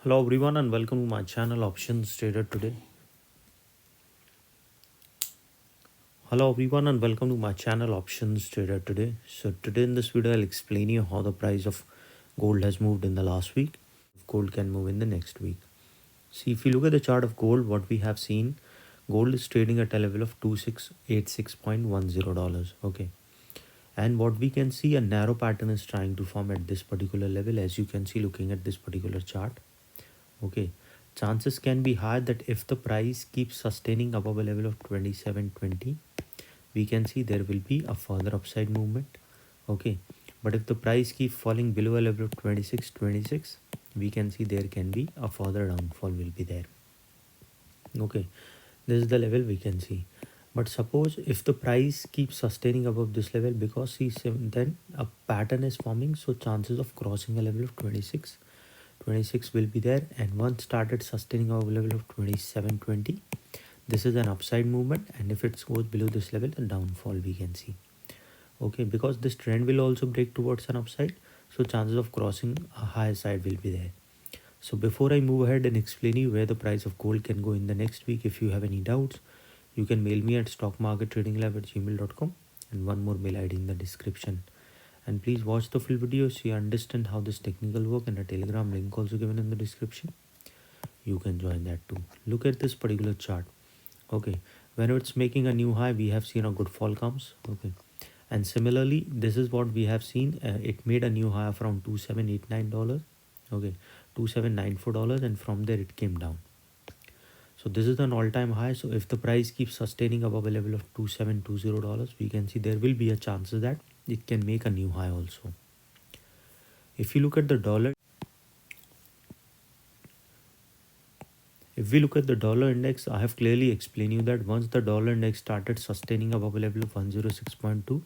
Hello everyone and welcome to my channel Options Trader Today. Hello everyone and welcome to my channel Options Trader Today. So today in this video I'll explain you how the price of gold has moved in the last week. Gold can move in the next week. See, if you look at the chart of gold, what we have seen, gold is trading at a level of $2686.10. Okay. And what we can see, a narrow pattern is trying to form at this particular level, as you can see looking at this particular chart. Okay, chances can be high that if the price keeps sustaining above a level of 2720, we can see there will be a further upside movement. Okay, but if the price keeps falling below a level of 2626, we can see there can be a further downfall will be there. Okay, this is the level we can see. But suppose if the price keeps sustaining above this level, because see, then a pattern is forming, so chances of crossing a level of 26 will be there, and once started sustaining our level of 2720, this is an upside movement, and if it goes below this level, the downfall we can see. Okay, because this trend will also break towards an upside, so chances of crossing a higher side will be there. So before I move ahead and explain you where the price of gold can go in the next week, if you have any doubts, you can mail me at stockmarkettradinglab@gmail.com, and one more mail ID in the description. And please watch the full video so you understand how this technical work, and a telegram link also given in the description. You can join that too. Look at this particular chart. Okay, when it's making a new high, we have seen a good fall comes. Okay, and similarly, this is what we have seen. It made a new high of around $2789. Okay, $2794, and from there it came down. So this is an all-time high. So if the price keeps sustaining above a level of $2720, we can see there will be a chances that it can make a new high also. If you look at the dollar, if we look at the dollar index, I have clearly explained you that once the dollar index started sustaining above a level of 106.2,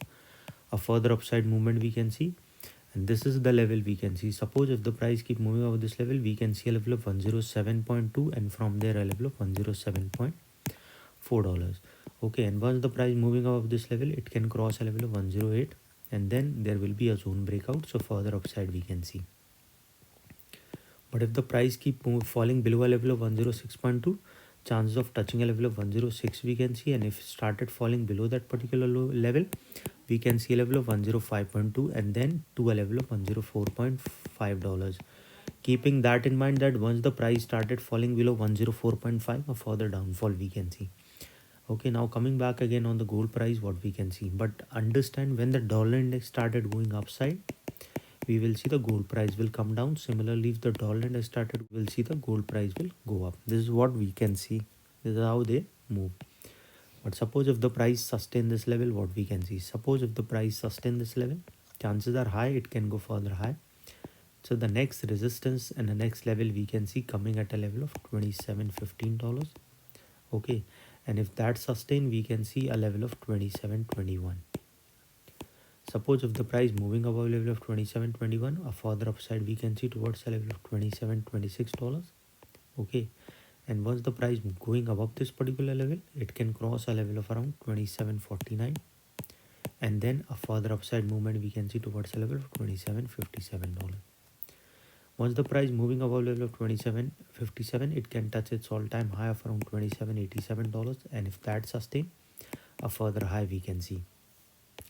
a further upside movement we can see, and this is the level we can see. Suppose if the price keep moving over this level, we can see a level of 107.2, and from there a level of $107.4. Okay, and once the price moving above this level, it can cross a level of 108, and then there will be a zone breakout, so further upside we can see. But if the price keep falling below a level of 106.2, chances of touching a level of 106 we can see, and if it started falling below that particular level, we can see a level of 105.2, and then to a level of $104.5. Keeping that in mind, that once the price started falling below 104.5, a further downfall we can see. Okay, now coming back again on the gold price, what we can see, but understand when the dollar index started going upside, we will see the gold price will come down. Similarly, if the dollar index started, we'll see the gold price will go up. This is what we can see. This is how they move. But suppose if the price sustain this level, what we can see, suppose if the price sustain this level, chances are high it can go further high. So the next resistance and the next level we can see coming at a level of $27.15. Okay, and if that sustain, we can see a level of 27.21. Suppose if the price moving above level of 27.21, a further upside we can see towards a level of $27.26. Okay, and once the price going above this particular level, it can cross a level of around 27.49, and then a further upside movement we can see towards a level of $27.57. Once the price moving above level of 27.57, it can touch its all-time high of around $27.87, and if that sustain, a further high we can see.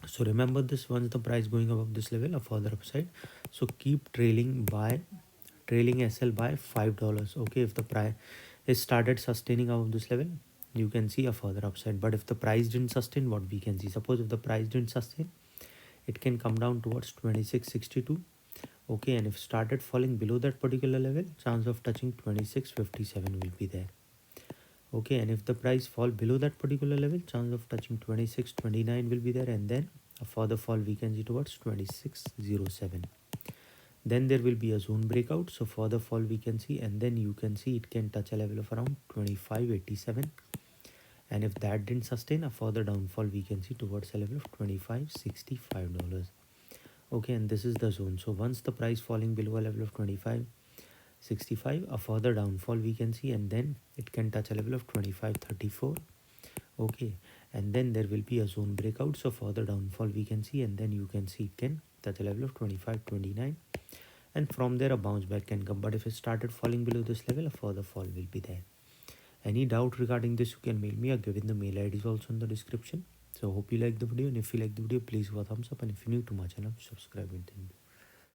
So remember this, once the price going above this level, a further upside. So keep trailing SL by $5. Okay, if the price is started sustaining above this level, you can see a further upside. But if the price didn't sustain, what we can see, suppose if the price didn't sustain, it can come down towards 26.62. Okay, and if started falling below that particular level, chance of touching 26.57 will be there. Okay, and if the price fall below that particular level, chance of touching 26.29 will be there, and then a further fall we can see towards 26.07. Then there will be a zone breakout, so further fall we can see, and then you can see it can touch a level of around 25.87, and if that didn't sustain, a further downfall we can see towards a level of $25.65. Okay, and this is the zone. So once the price falling below a level of 25.65, a further downfall we can see, and then it can touch a level of 25.34. Okay, and then there will be a zone breakout, so further downfall we can see, and then you can see it can touch a level of 25.29, and from there a bounce back can come. But if it started falling below this level, a further fall will be there. Any doubt regarding this, you can mail me. I've given the mail IDs also in the description. So hope you like the video, and if you like the video, please give a thumbs up, and if you're new to my channel, subscribe it.